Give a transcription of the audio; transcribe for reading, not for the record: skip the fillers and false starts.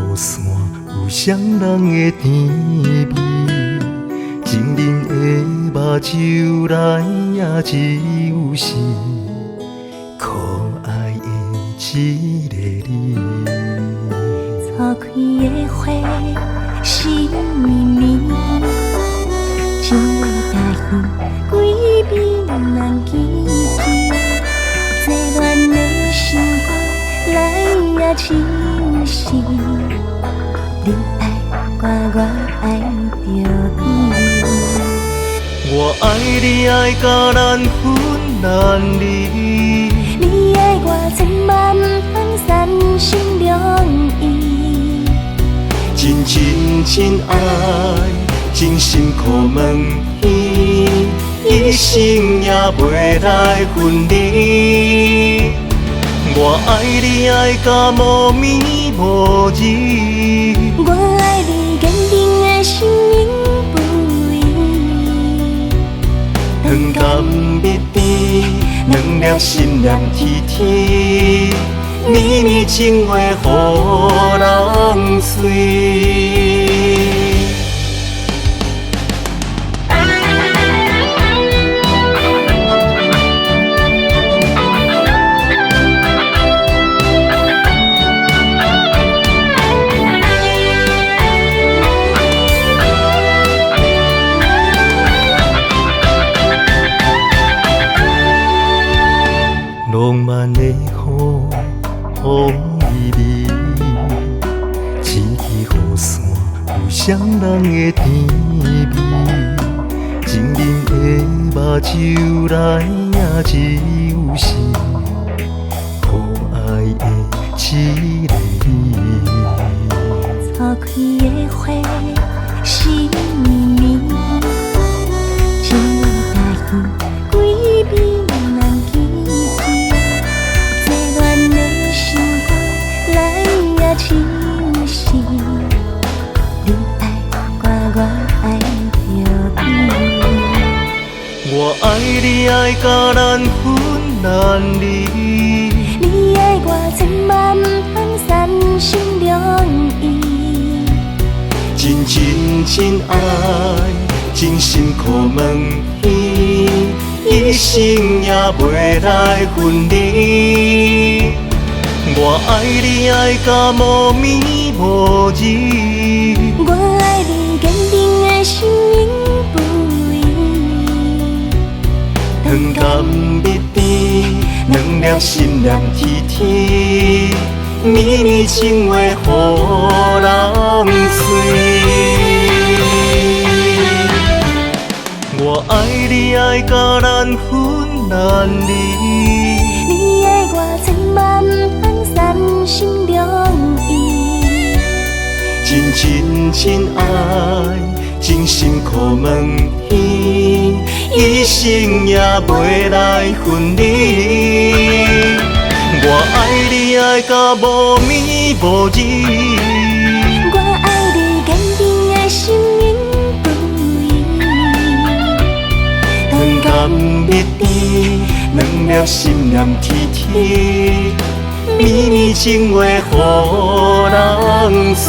雨伞，有双人的甜蜜。情人的目睭内也只有是可爱的一个你。错开的花是秘密，情话大远，几遍难记记。这恋的心肝来也只有是你爱我，我爱着你。我爱你爱甲难分难离，你爱我千万不通三心两意，真真真爱，真心可问伊，一生也袂来分离。我爱你爱甲无眠无日，我爱你坚定的心永不移。长甘蜜甜，两粒心念天天，绵绵情话予人随。浪漫的雨，风微微，牵起雨伞，有双人的甜蜜。情人的目睭内也只有是可爱的一个你。错开的花是秘密，情话大远，几遍难记记。这恋的心肝来也只有是你爱我，我爱着你。我爱你爱甲难分难离，你爱我千万不通三心两意，真真真爱，真心可问伊，一生也袂来分离。我爱你爱甲无眠无日，我爱你坚定的心永不移。长甘蜜甜，两粒心念天天，绵绵情话予人随。我爱你爱甲难分难离，你爱我千万不通三心两意，真真真爱，真心可问伊，一生也袂来分离。我爱你爱甲无眠无日，我爱你坚定的心永不移。长甘蜜甜，两粒心念天天，绵绵情话予人随。